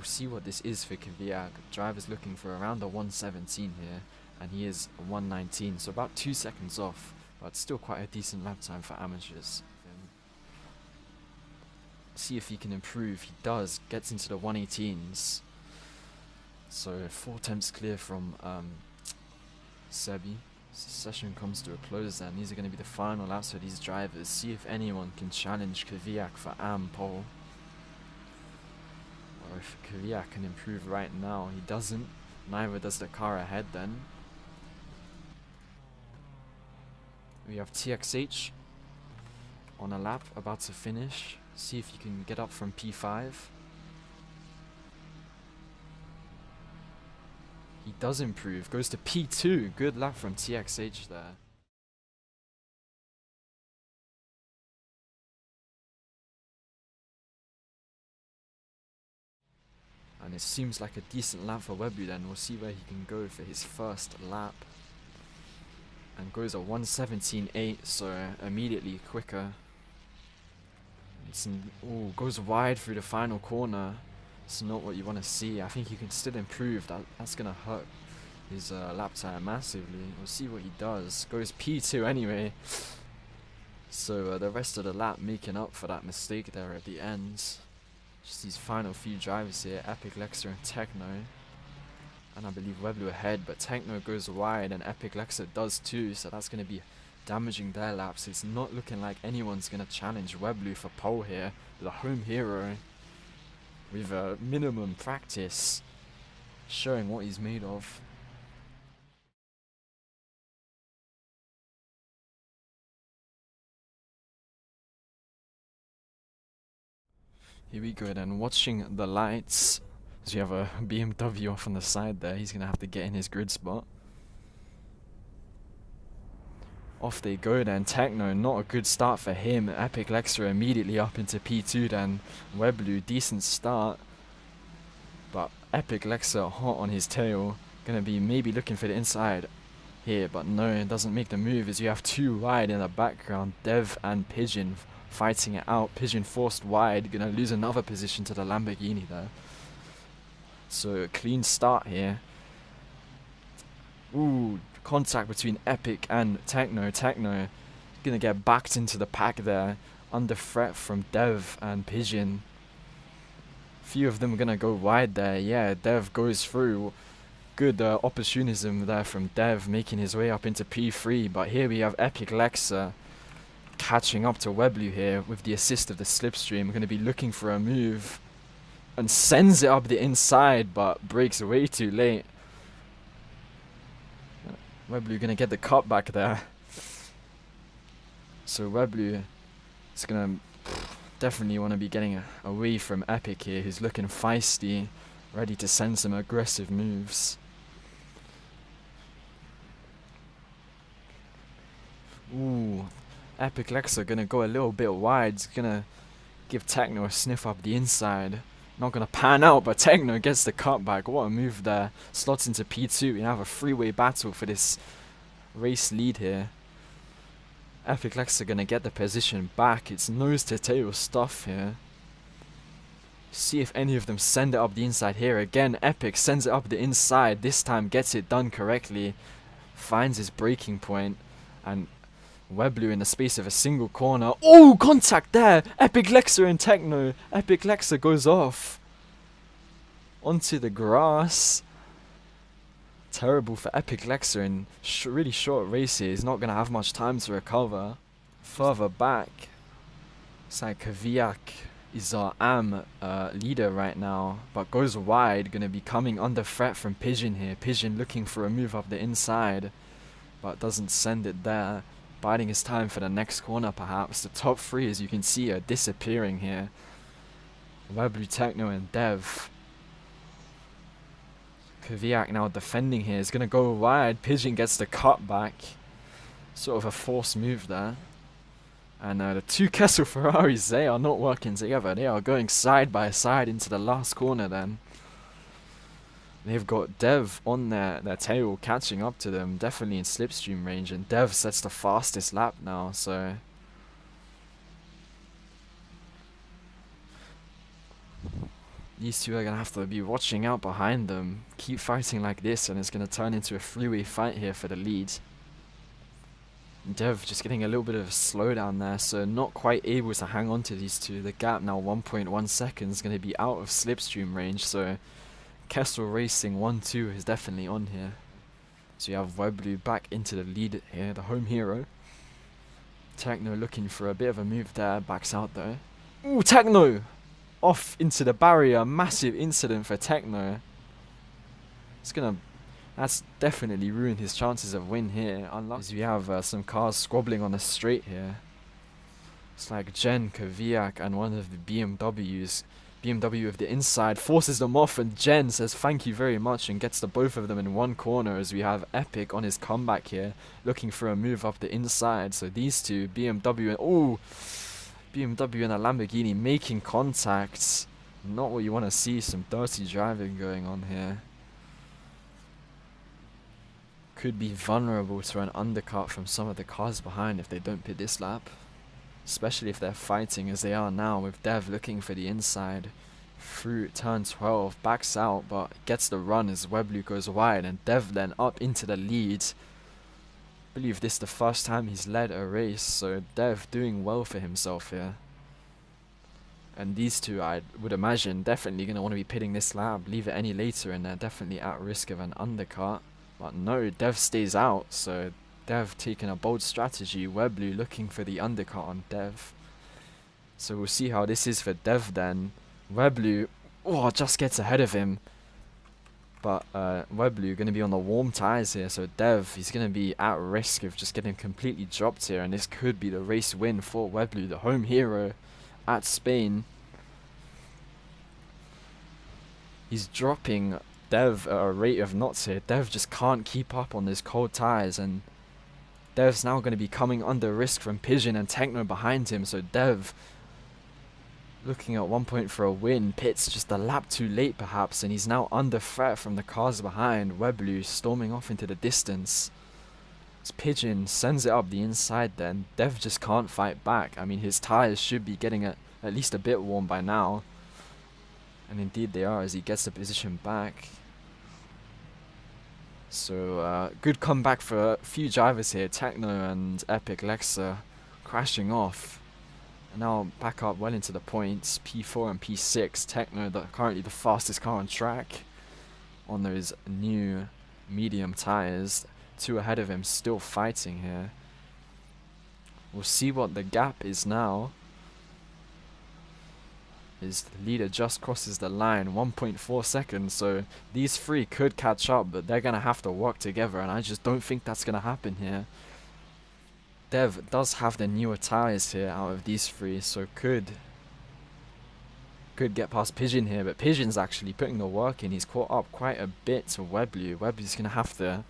we'll see what this is for Kvyat. Driver's looking for around a 117 here, and he is a 119, so about 2 seconds off, but still quite a decent lap time for amateurs. See if he can improve. He does, gets into the 118s. So 4 attempts clear from Sebi. Session comes to a close then. These are going to be the final laps for these drivers. See if anyone can challenge Kvyat for pole. Or if Kvyat can improve right now. He doesn't. Neither does the car ahead then. We have TXH on a lap about to finish. See if you can get up from P5. He does improve, goes to P2. Good lap from TXH there. And it seems like a decent lap for Webu then. We'll see where he can go for his first lap. And goes a 117.8, so immediately quicker. Goes wide through the final corner. It's not what you want to see. I think he can still improve. That's going to hurt his lap time massively. We'll see what he does. Goes P2 anyway. So the rest of the lap making up for that mistake there at the end. Just these final few drivers here. Epic, Lexer and Techno. And I believe Weblu ahead, but Techno goes wide and Epic Lexer does too. So that's going to be damaging their laps. It's not looking like anyone's going to challenge Weblu for pole here. The home hero with minimum practice showing what he's made of. Here we go then, watching the lights. So you have a BMW off on the side there. He's going to have to get in his grid spot. Off they go then. Techno, not a good start for him. Epic Lexer immediately up into P2 then. Weblu, decent start. But Epic Lexer hot on his tail. Gonna be maybe looking for the inside here, but no, it doesn't make the move as you have 2 wide in the background. Dev and Pigeon fighting it out. Pigeon forced wide. Gonna lose another position to the Lamborghini there. So a clean start here. Ooh. Contact between Epic and Techno. Techno gonna get backed into the pack there. Under threat from Dev and Pigeon. Few of them are gonna go wide there. Yeah, Dev goes through. Good opportunism there from Dev, making his way up into P3. But here we have Epic Lexer catching up to Weblu here with the assist of the slipstream. Gonna be looking for a move. And sends it up the inside, but breaks way too late. Weblu gonna get the cut back there. So Weblu is gonna definitely want to be getting away from Epic here, who's looking feisty, ready to send some aggressive moves. Ooh, Epic Lexer gonna go a little bit wide. He's gonna give Techno a sniff up the inside. Not gonna pan out, but Techno gets the cutback. What a move there. Slots into P2. We have a freeway battle for this race lead here. Epic Lexer gonna get the position back. It's nose to tail stuff here. See if any of them send it up the inside here. Again, Epic sends it up the inside. This time gets it done correctly. Finds his braking point. And Weblu in the space of a single corner. Oh, contact there! Epic Lexer and Techno. Epic Lexer goes off. Onto the grass. Terrible for Epic Lexer in really short race here. He's not going to have much time to recover. Further back. It's like Kvyat is our leader right now. But goes wide. Going to be coming under threat from Pigeon here. Pigeon looking for a move up the inside. But doesn't send it there. Biding his time for the next corner perhaps. The top 3, as you can see, are disappearing here. Weblu, Techno and Dev. Kvyat now defending here. Is going to go wide. Pigeon gets the cut back. Sort of a forced move there. And the 2 Kessel Ferraris, they are not working together. They are going side by side into the last corner then. They've got Dev on their tail catching up to them, definitely in slipstream range, and Dev sets the fastest lap now, so These two are going to have to be watching out behind them. Keep fighting like this and it's going to turn into a three-way fight here for the lead. Dev just getting a little bit of a slowdown there, so not quite able to hang on to these two. The gap now 1.1 seconds, going to be out of slipstream range, so Kessel Racing 1-2 is definitely on here. So you have Weblu back into the lead here, the home hero. Techno looking for a bit of a move there, backs out though. Ooh, Techno! Off into the barrier, massive incident for Techno. That's definitely ruined his chances of win here. As we have some cars squabbling on the straight here. It's like Jen, Kaviak and one of the BMWs. BMW with the inside forces them off and Jen says thank you very much and gets the both of them in one corner as we have Epic on his comeback here looking for a move up the inside. So these two, BMW and BMW and a Lamborghini making contacts. Not what you want to see, some dirty driving going on here. Could be vulnerable to an undercut from some of the cars behind if they don't pit this lap. Especially if they're fighting as they are now with Dev looking for the inside. Through turn 12, backs out but gets the run as Weblu goes wide and Dev then up into the lead. I believe this is the first time he's led a race, so Dev doing well for himself here. And these two, I would imagine, definitely going to want to be pitting this lap, leave it any later and they're definitely at risk of an undercut. But no, Dev stays out, so Dev taking a bold strategy, Weblu looking for the undercut on Dev. So we'll see how this is for Dev then. Weblu, just gets ahead of him. But Weblu going to be on the warm tyres here, so Dev, he's going to be at risk of just getting completely dropped here. And this could be the race win for Weblu, the home hero at Spain. He's dropping Dev at a rate of knots here. Dev just can't keep up on these cold tyres and Dev's now going to be coming under risk from Pigeon and Techno behind him, so Dev looking at one point for a win, pits just a lap too late perhaps, and he's now under threat from the cars behind. Weblu storming off into the distance. As Pigeon sends it up the inside then, Dev just can't fight back. I mean, his tyres should be getting at least a bit warm by now. And indeed they are as he gets the position back. So, good comeback for a few drivers here. Techno and Epic Lexa crashing off. And now back up well into the points. P4 and P6. Techno, currently the fastest car on track on those new medium tyres. Two ahead of him, still fighting here. We'll see what the gap is now. His leader just crosses the line, 1.4 seconds, so these three could catch up, but they're going to have to work together, and I just don't think that's going to happen here. Dev does have the newer tyres here out of these three, so could get past Pigeon here, but Pigeon's actually putting the work in. He's caught up quite a bit to Weblu. Weblu's going to have to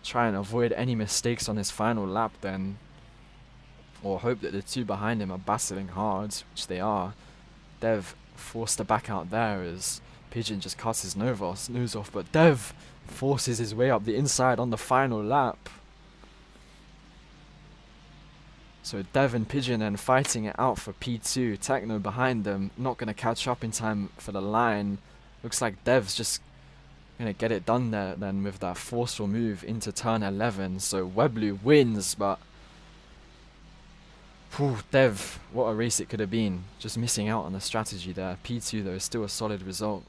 try and avoid any mistakes on his final lap then, or hope that the two behind him are battling hard, which they are. Dev forced to back out there as Pigeon just cuts his nose off, but Dev forces his way up the inside on the final lap. So Dev and Pigeon then fighting it out for P2. Techno behind them, not going to catch up in time for the line. Looks like Dev's just going to get it done there then with that forceful move into turn 11. So Weblu wins, but Dev, what a race it could have been. Just missing out on the strategy there. P2 though is still a solid result.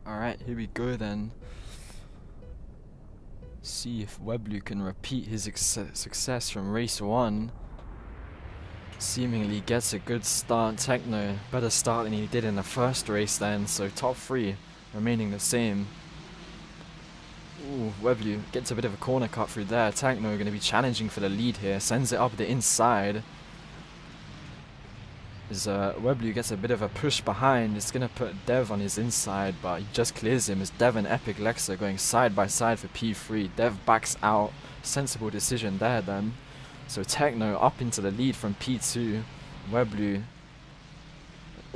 Alright, here we go then. See if Weblu can repeat his success from race 1. Seemingly gets a good start. Techno, better start than he did in the first race then, so top 3 remaining the same. Ooh, Weblu gets a bit of a corner cut through there. Techno going to be challenging for the lead here, sends it up the inside. As Weblu gets a bit of a push behind, it's going to put Dev on his inside, but he just clears him as Dev and Epic Lexa going side by side for P3. Dev backs out, sensible decision there then. So Techno up into the lead from P2. Weblu.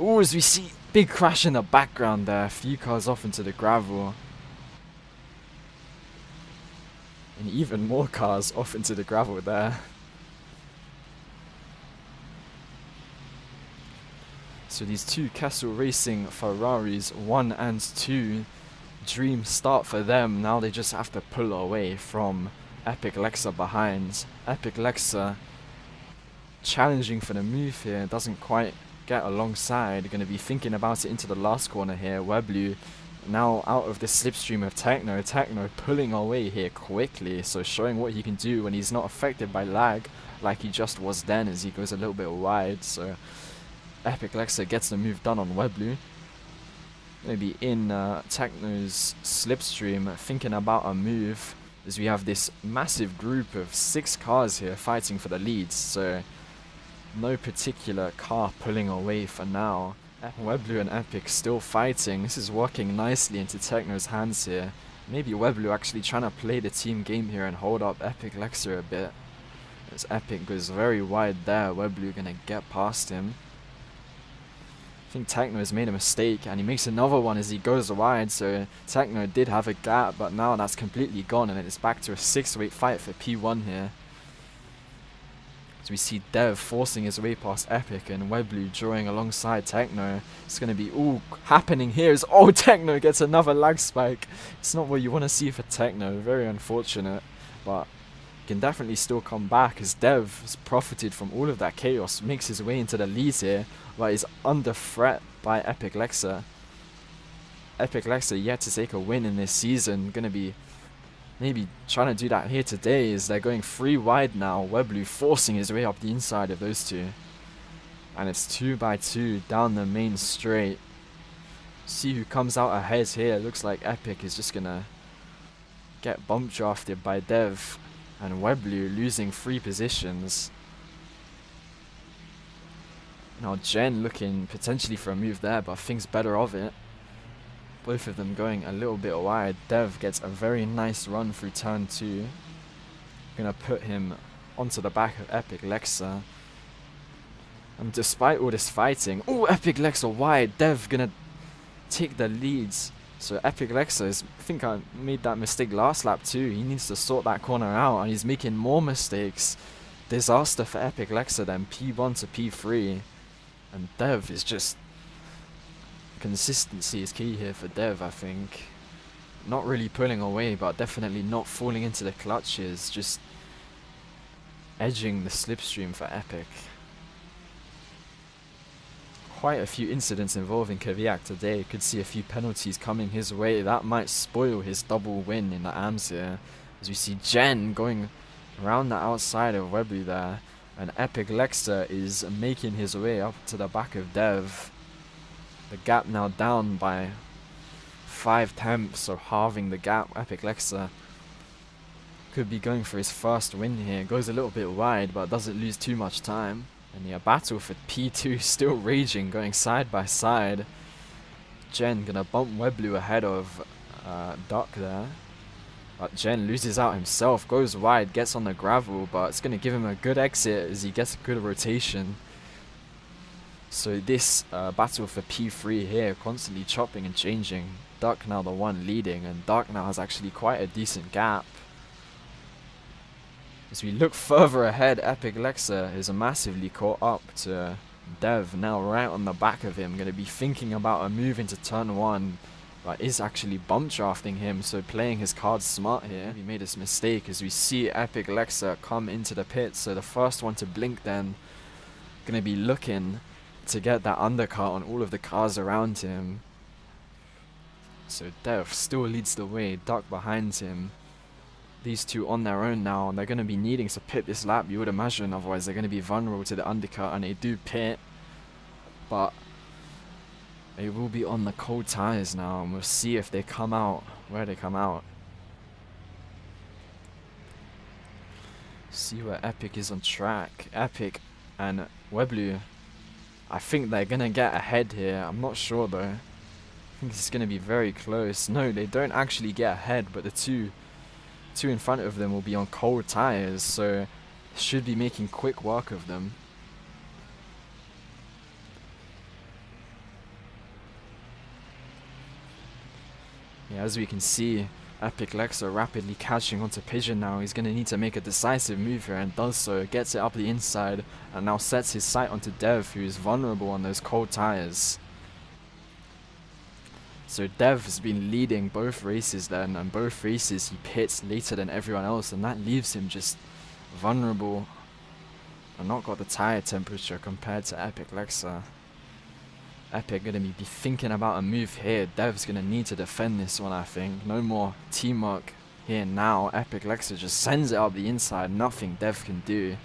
Ooh, as we see big crash in the background there, a few cars off into the gravel. And even more cars off into the gravel there. So these two Castle Racing Ferraris 1 and 2, dream start for them. Now they just have to pull away from Epic Lexa behind. Epic Lexa challenging for the move here, doesn't quite get alongside. Going to be thinking about it into the last corner here. Weblu now out of the slipstream of Techno. Techno pulling away here quickly, so showing what he can do when he's not affected by lag like he just was then, as he goes a little bit wide. So Epic Lexa gets the move done on Weblu. Maybe in Techno's slipstream, thinking about a move, as we have this massive group of 6 cars here fighting for the leads. So no particular car pulling away for now. Weblu and Epic still fighting. This is working nicely into Techno's hands here. Maybe Weblu actually trying to play the team game here and hold up Epic Lexa a bit. As Epic goes very wide there, Weblu gonna get past him. I think Techno has made a mistake, and he makes another one as he goes wide. So Techno did have a gap, but now that's completely gone, and it's back to a 6-weight fight for P1 here. So we see Dev forcing his way past Epic, and Weblu drawing alongside Techno. It's going to be all happening here as Techno gets another lag spike. It's not what you want to see for Techno, very unfortunate, but can definitely still come back as Dev has profited from all of that chaos, makes his way into the lead here, but is under threat by Epic Lexa. Epic Lexa yet to take a win in this season, going to be maybe trying to do that here today, as they're going 3 wide now. Weblu forcing his way up the inside of those two. And it's 2 by 2 down the main straight. See who comes out ahead here. Looks like Epic is just going to get bump drafted by Dev. And Weblu losing 3 positions. Now Jen looking potentially for a move there, but thinks better of it. Both of them going a little bit wide. Dev gets a very nice run through turn 2. Gonna put him onto the back of Epic Lexa. And despite all this fighting, Epic Lexa wide. Dev gonna take the leads. So Epic Lexa is, I think I made that mistake last lap too. He needs to sort that corner out, and he's making more mistakes. Disaster for Epic Lexa then, P1 to P3. And Dev is just... consistency is key here for Dev, I think. Not really pulling away, but definitely not falling into the clutches. Just edging the slipstream for Epic. Quite a few incidents involving Kvyat today. Could see a few penalties coming his way. That might spoil his double win in the AMS here. As we see Jen going around the outside of Weblu there. And Epic Lexa is making his way up to the back of Dev. The gap now down by 5 tenths, so halving the gap. Epic Lexa could be going for his first win here. Goes a little bit wide, but doesn't lose too much time. And the battle for P2 still raging, going side by side. Jen gonna bump Weblu ahead of Duck there. But Jen loses out himself, goes wide, gets on the gravel, but it's gonna give him a good exit as he gets a good rotation. So this battle for P3 here, constantly chopping and changing. Duck now the one leading, and Duck now has actually quite a decent gap. As we look further ahead, Epic Lexa is massively caught up to Dev, now right on the back of him. Going to be thinking about a move into turn 1, but is actually bump drafting him, so playing his cards smart here. He made this mistake as we see Epic Lexa come into the pit, so the first one to blink then. Going to be looking to get that undercut on all of the cars around him. So Dev still leads the way, Duck behind him. These two on their own now, and they're going to be needing to pit this lap, you would imagine, otherwise they're going to be vulnerable to the undercut, and they do pit. But they will be on the cold tires now, and we'll see if they come out, where they come out. See where Epic is on track. Epic and Weblu, I think they're going to get ahead here. I'm not sure though. I think it's going to be very close. No, they don't actually get ahead, but the two in front of them will be on cold tires, so should be making quick work of them. Yeah, as we can see, Epic Lexa rapidly catching onto Pigeon now. He's going to need to make a decisive move here and does so. Gets it up the inside and now sets his sight onto Dev, who is vulnerable on those cold tires. So Dev has been leading both races then, and both races he pits later than everyone else, and that leaves him just vulnerable and not got the tire temperature compared to Epic Lexa. Epic gonna be thinking about a move here. Dev's gonna need to defend this one, I think. No more teamwork here now. Epic Lexa just sends it up the inside. Nothing Dev can do.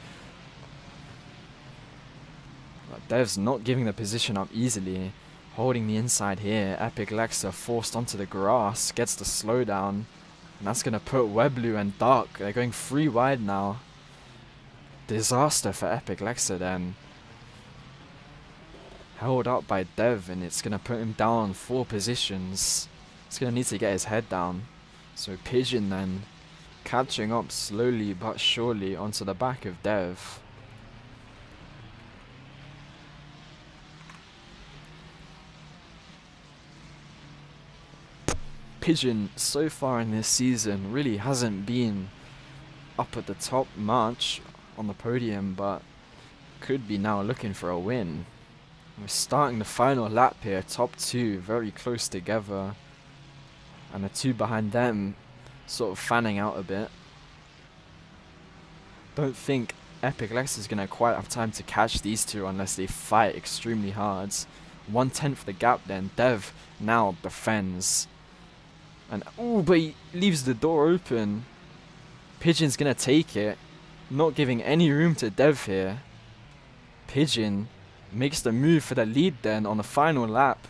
But Dev's not giving the position up easily. Holding the inside here. Epic Lexa forced onto the grass. Gets the slowdown. And that's gonna put Weblu and Dark. They're going 3 wide now. Disaster for Epic Lexa then. Held up by Dev, and it's going to put him down 4 positions. He's going to need to get his head down. So Pigeon then catching up slowly but surely onto the back of Dev. Pigeon so far in this season really hasn't been up at the top much on the podium, but could be now looking for a win. We're starting the final lap here, top 2 very close together, and the 2 behind them sort of fanning out a bit. Don't think Epic Lexa is going to quite have time to catch these 2 unless they fight extremely hard. 1/10 the gap then. Dev now defends. And ooh, but he leaves the door open. Pigeon's going to take it, not giving any room to Dev here. Pigeon makes the move for the lead then on the final lap.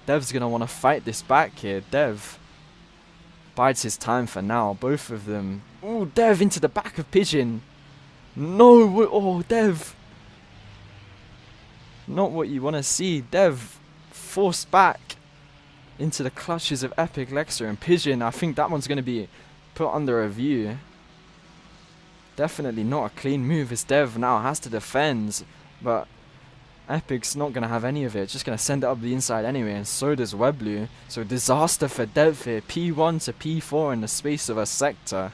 Dev's going to want to fight this back here. Dev bides his time for now. Both of them. Ooh, Dev into the back of Pigeon. No, oh, Dev. Not what you want to see. Dev forced back into the clutches of Epic Lexa and Pigeon. I think that one's going to be put under review. Definitely not a clean move as Dev now has to defend, but Epic's not going to have any of it. Just going to send it up the inside anyway, and so does Weblu. So disaster for Dev here. P1 to P4 in the space of a sector.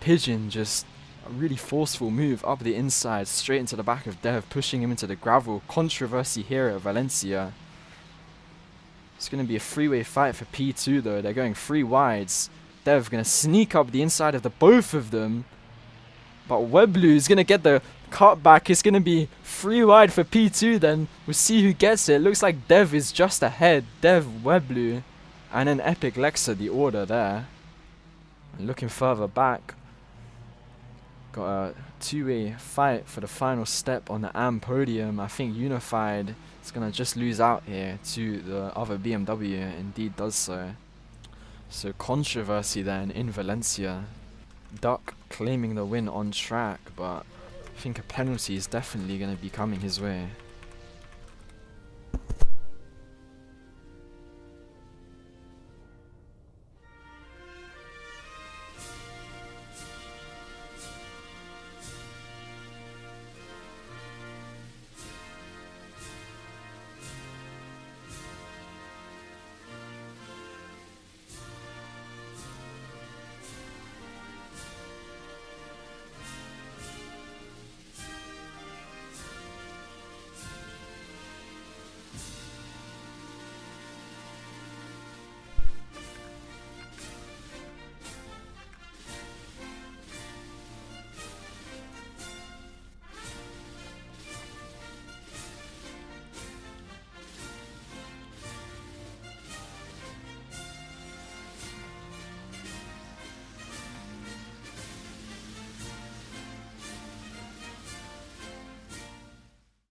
Pigeon just a really forceful move up the inside, straight into the back of Dev, pushing him into the gravel. Controversy here at Valencia. It's going to be a 3-way fight for P2 though. They're going 3 wides. Dev going to sneak up the inside of the both of them. But Weblu is going to get the cut back. It's going to be 3 wide for P2 then. We'll see who gets it. Looks like Dev is just ahead. Dev, Weblu, and then Epic Lexa the order there. And looking further back. Got a 2-way fight for the final step on the AM podium. I think Unified is going to just lose out here to the other BMW. Indeed does so. So controversy then in Valencia. Duck claiming the win on track, but I think a penalty is definitely going to be coming his way.